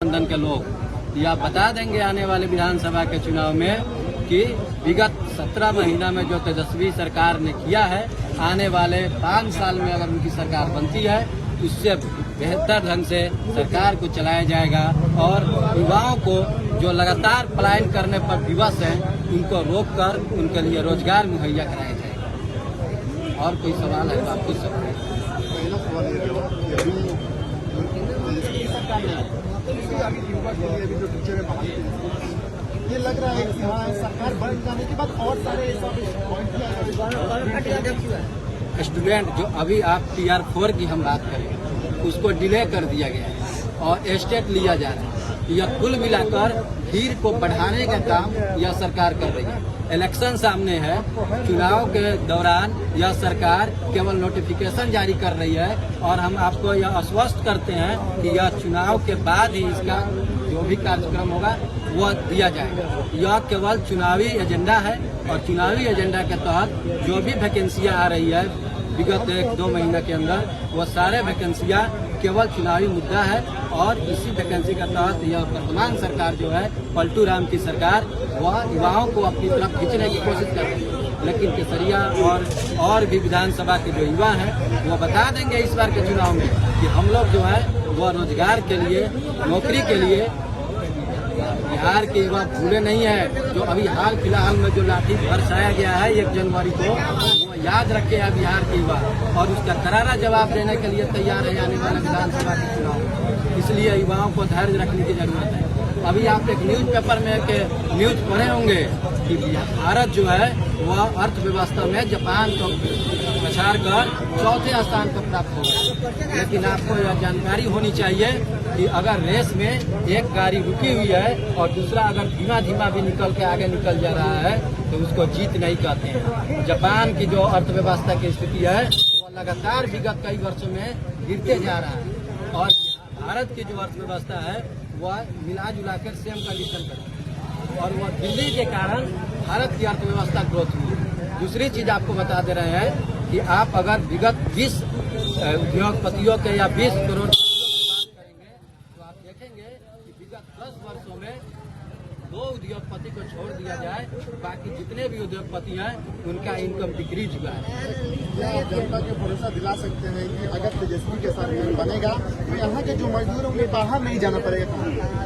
गठबंधन के लोग या बता देंगे आने वाले विधानसभा के चुनाव में कि विगत 17 महीना में जो तेजस्वी सरकार ने किया है, आने वाले 5 साल में अगर उनकी सरकार बनती है उससे बेहतर ढंग से सरकार को चलाया जाएगा और युवाओं को जो लगातार पलायन करने पर विवश हैं उनको रोककर उनके लिए रोजगार मुहैया कराया जाएगा। और कोई सवाल है तो आप पूछ सकते हैं। ये लग रहा है कि हाँ सरकार बन जाने के बाद और सारे स्टूडेंट जो अभी आप TR4 की हम बात करें उसको डिले कर दिया गया है और एस्टेट लिया जा रहा है। यह कुल मिलाकर भीड़ को बढ़ाने का काम यह सरकार कर रही है। इलेक्शन सामने है, चुनाव के दौरान यह सरकार केवल नोटिफिकेशन जारी कर रही है और हम आपको यह आश्वस्त करते हैं कि यह चुनाव के बाद ही इसका जो भी कार्यक्रम होगा वह दिया जाएगा। यह केवल चुनावी एजेंडा है और चुनावी एजेंडा के तहत जो भी वैकेंसियां आ रही है विगत 1-2 महीने के अंदर वह सारे वैकेंसियां केवल चुनावी मुद्दा है और इसी वैकेंसी के तहत यह वर्तमान सरकार जो है पलटू राम की सरकार वह युवाओं को अपनी तरफ खींचने की कोशिश कर रही है। लेकिन केसरिया और भी विधानसभा के जो युवा हैं वो बता देंगे इस बार के चुनाव में कि हम लोग जो है वह रोजगार के लिए, नौकरी के लिए बिहार के युवा भूले नहीं है। जो अभी हाल फिलहाल में जो लाठी बरसाया गया है 1 जनवरी को, वो याद रखे है बिहार के युवा और उसका करारा जवाब देने के लिए तैयार है आने वाले विधानसभा के चुनाव। इसलिए युवाओं को धैर्य रखने की जरूरत है। अभी आप एक न्यूज़पेपर में एक न्यूज पढ़े होंगे कि भारत जो है वह अर्थव्यवस्था में जापान को पछाड़ कर 4थे स्थान पर प्राप्त हो गया। लेकिन आपको यह जानकारी होनी चाहिए कि अगर रेस में एक गाड़ी रुकी हुई है और दूसरा अगर धीमा धीमा भी निकल के आगे निकल जा रहा है तो उसको जीत नहीं कहते हैं। जापान की जो अर्थव्यवस्था की स्थिति है वो लगातार विगत कई वर्षों में गिरते जा रहा है और भारत की जो अर्थव्यवस्था है वह मिला जुला कर सेम कंडीशन पर और वह दिल्ली के कारण भारत की अर्थव्यवस्था ग्रोथ हुई। दूसरी चीज आपको बता दे रहे हैं कि आप अगर विगत 20 उद्योगपतियों के या 20 करोड़ तो आप देखेंगे कि विगत 10 वर्षों में 2 उद्योगपति को छोड़ दिया जाए, बाकी जितने भी उद्योगपति हैं उनका इनकम डिक्रीज हुआ है। जनता को भरोसा दिला सकते हैं कि अगर तेजस्वी के सरकार बनेगा तो यहाँ के जो मजदूर उन्हें बाहर नहीं जाना पड़ेगा।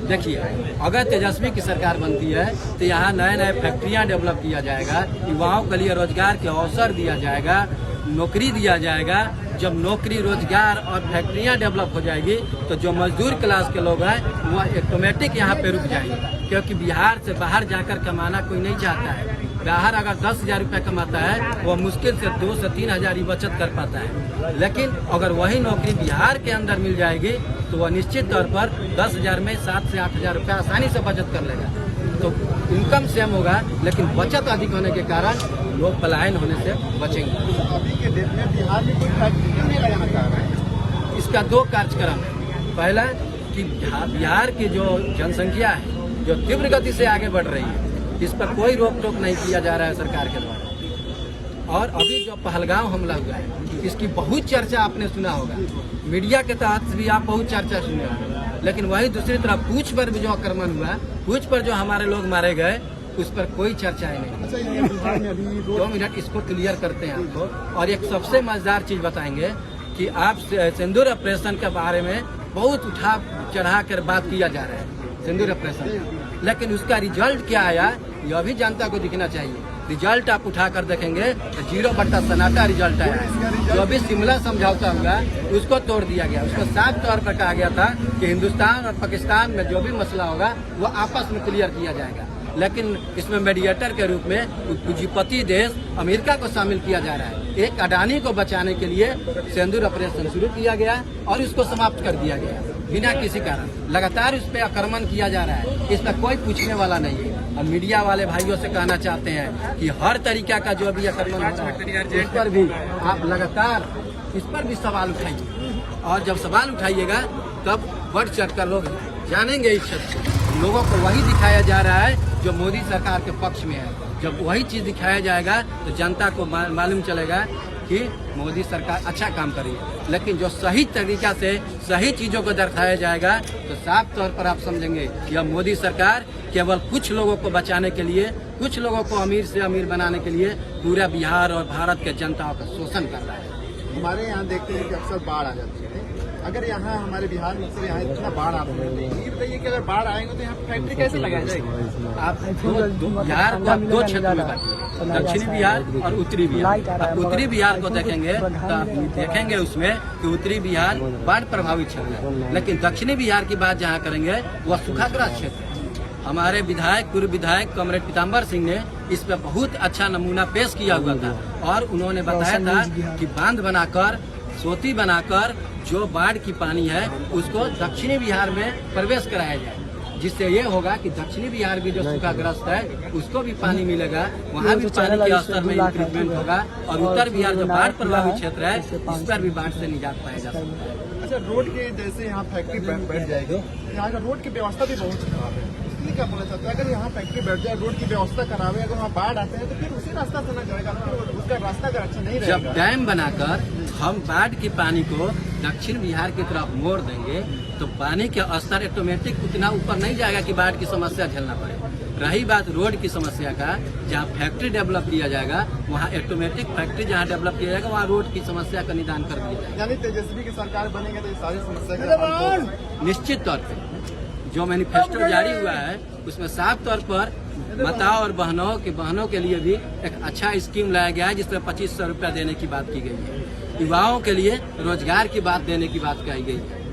देखिए, अगर तेजस्वी की सरकार बनती है तो यहाँ नए नए फैक्ट्रियाँ डेवलप किया जाएगा, युवाओं के लिए रोजगार के अवसर दिया जाएगा, नौकरी दिया जाएगा। जब नौकरी, रोजगार और फैक्ट्रियां डेवलप हो जाएगी तो जो मजदूर क्लास के लोग हैं वह ऑटोमेटिक यहाँ पे रुक जाएंगे, क्योंकि बिहार से बाहर जाकर कमाना कोई नहीं चाहता है। बाहर अगर 10,000 रुपये कमाता है वह मुश्किल से 2 से 3 हज़ार ही बचत कर पाता है। लेकिन अगर वही नौकरी बिहार के अंदर मिल जाएगी तो वह निश्चित तौर पर 10,000 में 7 से 8 हज़ार रुपये आसानी से बचत कर लेगा। तो इनकम सेम होगा लेकिन बचत अधिक होने के कारण लोग पलायन होने से बचेंगे। अभी के डेट में बिहार में कोई फैक्ट्री क्यों नहीं लगाना चाह रहा है? इसका 2 कार्यक्रम है। पहला कि बिहार की जो जनसंख्या है जो तीव्र गति से आगे बढ़ रही है, इस पर कोई रोक टोक नहीं किया जा रहा है सरकार के द्वारा। और अभी जो पहलगांव हमला हुआ है इसकी बहुत चर्चा आपने सुना होगा, मीडिया के तहत भी आप बहुत चर्चा सुने होंगे। लेकिन वही दूसरी तरफ पूंछ पर भी जो आक्रमण हुआ, पूंछ पर जो हमारे लोग मारे गए, उस पर कोई चर्चा ही नहीं। 2 मिनट इसको क्लियर करते हैं आपको। और एक सबसे मजेदार चीज बताएंगे कि आप सिंदूर ऑपरेशन के बारे में बहुत उठा चढ़ा कर बात किया जा रहा है सिंदूर ऑपरेशन, लेकिन उसका रिजल्ट क्या आया यह भी जनता को दिखना चाहिए। रिजल्ट आप उठा कर देखेंगे तो 0 सन्नाटा रिजल्ट आया है। जो भी शिमला समझौता हुआ उसको तोड़ दिया गया। उसको साफ तौर पर कहा गया था कि हिंदुस्तान और पाकिस्तान में जो भी मसला होगा वो आपस में क्लियर किया जाएगा, लेकिन इसमें मीडिएटर के रूप में पूंजीपति देश अमेरिका को शामिल किया जा रहा है। एक अडानी को बचाने के लिए सिंदूर ऑपरेशन शुरू किया गया और उसको समाप्त कर दिया गया बिना किसी कारण। लगातार उस पर आक्रमण किया जा रहा है, इस पर कोई पूछने वाला नहीं है। और मीडिया वाले भाइयों से कहना चाहते हैं कि हर तरीका का जो भी आक्रमण होता है इस पर भी आप लगातार इस पर भी सवाल उठाइए, और जब सवाल उठाइएगा तब बढ़ चढ़ कर लोग जानेंगे। इस क्षेत्र लोगों को वही दिखाया जा रहा है जो मोदी सरकार के पक्ष में है। जब वही चीज दिखाया जाएगा तो जनता को मालूम चलेगा कि मोदी सरकार अच्छा काम कर रही है, लेकिन जो सही तरीका से सही चीज़ों को दर्शाया जाएगा तो साफ तौर पर आप समझेंगे यह मोदी सरकार केवल कुछ लोगों को बचाने के लिए, कुछ लोगों को अमीर से अमीर बनाने के लिए पूरा बिहार और भारत के जनताओं का शोषण कर रहा है। हमारे यहाँ देखते हैं कि अक्सर बाढ़ आ जाती है। अगर यहाँ हमारे बिहार में अक्सर यहाँ इतना बाढ़ आप ये बताइए कि अगर बाढ़ आएंगे तो यहाँ फैक्ट्री कैसे लगाई जाएगी? आप बिहार को दो क्षेत्र में बांटिए, दक्षिणी बिहार और उत्तरी बिहार। आप उत्तरी बिहार को देखेंगे तो आप देखेंगे उसमें कि उत्तरी बिहार बाढ़ प्रभावित क्षेत्र है, लेकिन दक्षिणी बिहार की बात जहाँ करेंगे वह सूखाग्रस्त क्षेत्र है। हमारे विधायक, पूर्व विधायक कॉमरेड पीताम्बर सिंह ने इस पर बहुत अच्छा नमूना पेश किया हुआ था और उन्होंने बताया था कि बांध बनाकर, सोती बनाकर जो बाढ़ की पानी है उसको दक्षिणी बिहार में प्रवेश कराया जाए, जिससे ये होगा कि दक्षिणी बिहार भी जो सूखाग्रस्त है उसको भी पानी मिलेगा, वहाँ भी पानी के स्तर में इंक्रीजमेंट होगा और उत्तर बिहार जो बाढ़ प्रभावित क्षेत्र है इस पर भी बाढ़ से निजात पाया जा सकता है। अच्छा, रोड के जैसे यहाँ फैक्ट्री बैठ जाएगी, यहाँ का रोड की व्यवस्था भी बहुत खराब है, इसलिए क्या बोलना चाहते हैं? अगर यहाँ फैक्ट्री बैठ जाए, रोड की व्यवस्था खराब है, अगर वहाँ बाढ़ आते हैं तो फिर उसी रास्ता से न जाएगा, फिर उसका रास्ता अगर अच्छा नहीं रहेगा। जब डैम बनाकर हम बाढ़ की पानी को दक्षिण बिहार की तरफ मोड़ देंगे तो पानी के स्तर ऑटोमेटिक उतना ऊपर नहीं जाएगा कि बाढ़ की समस्या झेलना पड़े। रही बात रोड की समस्या का, जहाँ फैक्ट्री डेवलप किया जाएगा वहाँ ऑटोमेटिक फैक्ट्री जहाँ डेवलप किया जाएगा वहाँ रोड की समस्या का निदान कर दिया जाएगा। यानी तेजस्वी की सरकार बनेगी तो ये सारी समस्या निश्चित तौर पर जो मैनिफेस्टो जारी हुआ है उसमें साफ तौर पर माताओं और बहनों के लिए भी एक अच्छा स्कीम लाया गया है, जिसमें 2500 रुपया देने की बात की गई है। युवाओं के लिए रोजगार की बात देने की बात कही गई है।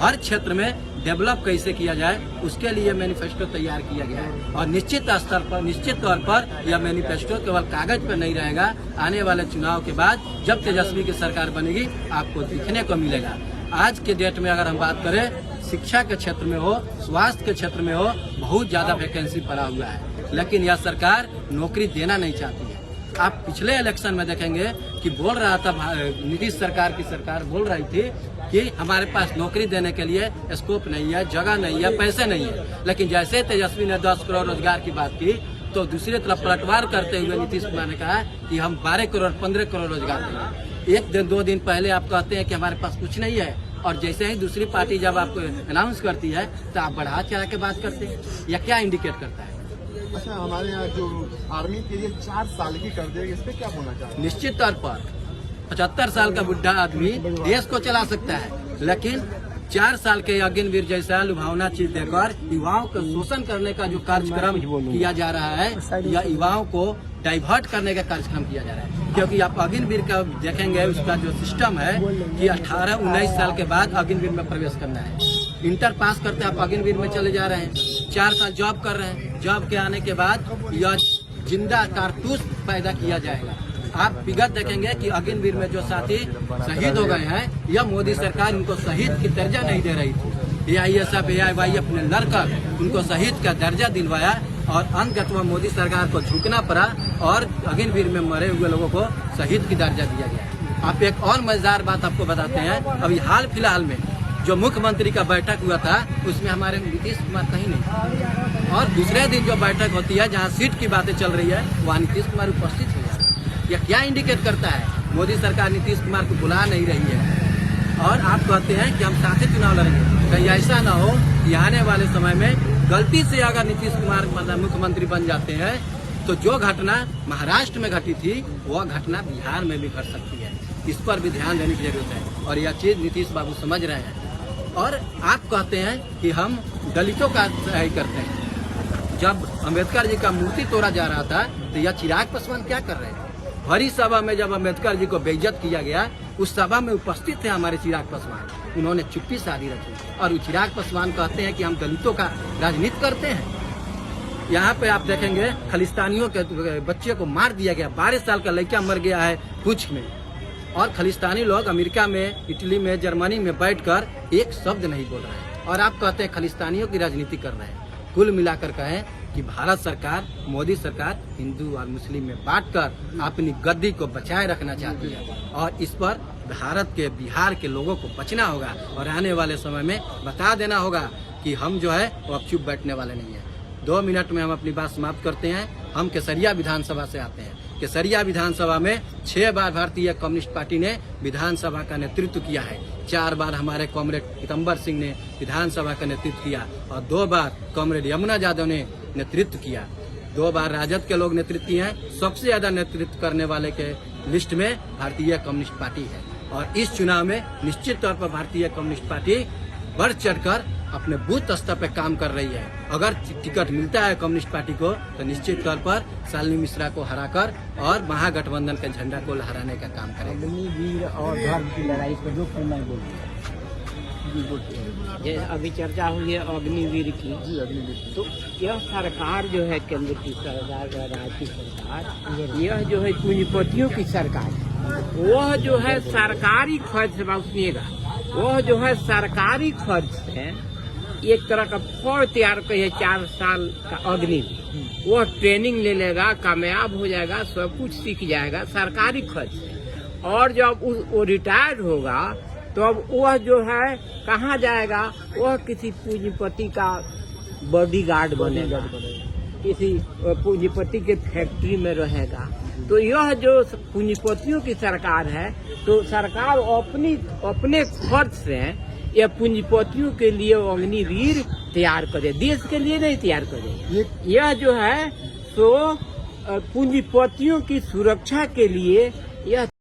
हर क्षेत्र में डेवलप कैसे किया जाए उसके लिए मैनिफेस्टो तैयार किया गया है और निश्चित स्तर पर, निश्चित तौर पर यह मैनिफेस्टो केवल कागज पर नहीं रहेगा। आने वाले चुनाव के बाद जब तेजस्वी की सरकार बनेगी आपको दिखने को मिलेगा। आज के डेट में अगर हम बात करें, शिक्षा के क्षेत्र में हो, स्वास्थ्य के क्षेत्र में हो, बहुत ज्यादा वैकेंसी पड़ा हुआ है, लेकिन यह सरकार नौकरी देना नहीं चाहती है। आप पिछले इलेक्शन में देखेंगे कि बोल रहा था, नीतीश सरकार की सरकार बोल रही थी कि हमारे पास नौकरी देने के लिए स्कोप नहीं है, जगह नहीं है, पैसे नहीं है, लेकिन जैसे तेजस्वी ने 10 करोड़ रोजगार की बात की तो दूसरी तरफ पलटवार करते हुए नीतीश कुमार ने कहा कि हम 12 करोड़ 15 करोड़ रोजगार देंगे। एक दिन 2 दिन पहले आप कहते हैं कि हमारे पास कुछ नहीं है और जैसे ही दूसरी पार्टी जब आपको अनाउंस करती है तो आप बढ़ा चढ़ा के बात करते हैं। यह क्या इंडिकेट करता है? अच्छा, हमारे यहाँ जो आर्मी के लिए 4 साल की कर देगी, इस पे क्या बोलना चाहते हैं? निश्चित तौर पर 75 साल का बुढ़ा आदमी देश को चला सकता है, लेकिन 4 साल के अग्निवीर जैसा लुभावना चीज देकर युवाओं को शोषण करने का जो कार्यक्रम किया जा रहा है या युवाओं को डाइवर्ट करने का कार्यक्रम किया जा रहा है। क्योंकि आप अग्निवीर का देखेंगे, उसका जो सिस्टम है कि 18-19 साल के बाद अग्निवीर में प्रवेश करना है। इंटर पास करते आप अग्निवीर में चले जा रहे हैं, 4 साल जॉब कर रहे हैं, जॉब के आने के बाद यह जिंदा कारतूस पैदा किया जाएगा। आप विगत देखेंगे कि अग्निवीर में जो साथी शहीद हो गए हैं, यह मोदी सरकार उनको शहीद की दर्जा नहीं दे रही थी। AISF AIY ने लड़कर उनको शहीद का दर्जा दिलवाया और अंततः मोदी सरकार को झुकना पड़ा और अग्निवीर में मरे हुए लोगों को शहीद की दर्जा दिया गया। आप एक और मजेदार बात आपको बताते हैं, अभी हाल फिलहाल में जो मुख्यमंत्री का बैठक हुआ था उसमें हमारे नीतीश कुमार कहीं नहीं, और दूसरे दिन जो बैठक होती है जहाँ सीट की बातें चल रही है वहाँ नीतीश कुमार उपस्थित हो जाते हैं। यह क्या इंडिकेट करता है? मोदी सरकार नीतीश कुमार को बुला नहीं रही है और आप कहते हैं कि हम साथ ही चुनाव लड़ेंगे। कहीं ऐसा ना हो कि आने वाले समय में गलती से अगर नीतीश कुमार मुख्यमंत्री बन जाते हैं तो जो घटना महाराष्ट्र में घटी थी वह घटना बिहार में भी घट सकती है। इस पर भी ध्यान देने की जरूरत है और यह चीज नीतीश बाबू समझ रहे हैं। और आप कहते हैं कि हम दलितों का सहाय करते हैं। जब अम्बेडकर जी का मूर्ति तोड़ा जा रहा था तो यह चिराग पासवान क्या कर रहे थे? भरी सभा में जब अम्बेडकर जी को बेइज्जत किया गया, उस सभा में उपस्थित थे हमारे चिराग पासवान, उन्होंने चुप्पी साधी रखी और चिराग पासवान कहते हैं कि हम दलितों का राजनीति करते हैं। यहाँ पे आप देखेंगे खालिस्तानियों के बच्चे को मार दिया गया, 12 साल का लड़का मर गया है पूंछ में, और खालिस्तानी लोग अमेरिका में, इटली में, जर्मनी में बैठकर एक शब्द नहीं बोल रहे हैं और आप कहते हैं खालिस्तानियों की राजनीति कर रहे हैं। कुल मिलाकर कहें कि भारत सरकार, मोदी सरकार हिंदू और मुस्लिम में बांटकर अपनी गद्दी को बचाए रखना चाहती है और इस पर भारत के, बिहार के लोगों को बचना होगा और आने वाले समय में बता देना होगा कि हम जो है वो अब चुप बैठने वाले नहीं है। 2 मिनट में हम अपनी बात समाप्त करते हैं। हम केसरिया विधानसभा से आते हैं। केसरिया विधानसभा में 6 बार भारतीय कम्युनिस्ट पार्टी ने विधानसभा का नेतृत्व किया है। 4 बार हमारे कॉमरेड पीतम्बर सिंह ने विधानसभा का नेतृत्व किया और 2 बार कॉमरेड यमुना यादव ने नेतृत्व किया। 2 बार राजद के लोग नेतृत्व किए हैं। सबसे ज्यादा नेतृत्व करने वाले के लिस्ट में भारतीय कम्युनिस्ट पार्टी है और इस चुनाव में निश्चित तौर पर भारतीय कम्युनिस्ट पार्टी बढ़ चढ़कर अपने बूथ स्तर पर काम कर रही है। अगर टिकट मिलता है कम्युनिस्ट पार्टी को तो निश्चित तौर पर शालिनी मिश्रा को हराकर और महागठबंधन के झंडा को लहराने का काम करेगी। अग्निवीर और धर्म की लड़ाई पर जो मैं बोलूँ, ये अभी चर्चा हुई है अग्निवीर की। जी अग्निवीर। तो यह सरकार जो है, केंद्र की सरकार, राज्य की सरकार, यह जो है पूंजीपतियों की सरकार है। वह जो है सरकारी खर्च से, सुनिएगा, वह जो है सरकारी खर्च से एक तरह का फौज तैयार करिए 4 साल का अग्निवीर। वह ट्रेनिंग ले लेगा, कामयाब हो जाएगा, सब कुछ सीख जाएगा सरकारी खर्च से। और जब वो रिटायर्ड होगा तो अब वह जो है कहाँ जाएगा? वह किसी पूंजीपति का बॉडीगार्ड बनेगा, किसी पूंजीपति के फैक्ट्री में रहेगा। तो यह जो पूंजीपतियों की सरकार है, तो सरकार अपने खर्च से यह पूंजीपतियों के लिए अग्निवीर तैयार करे, देश के लिए नहीं तैयार करे। यह जो है सो पूंजीपतियों की सुरक्षा के लिए यह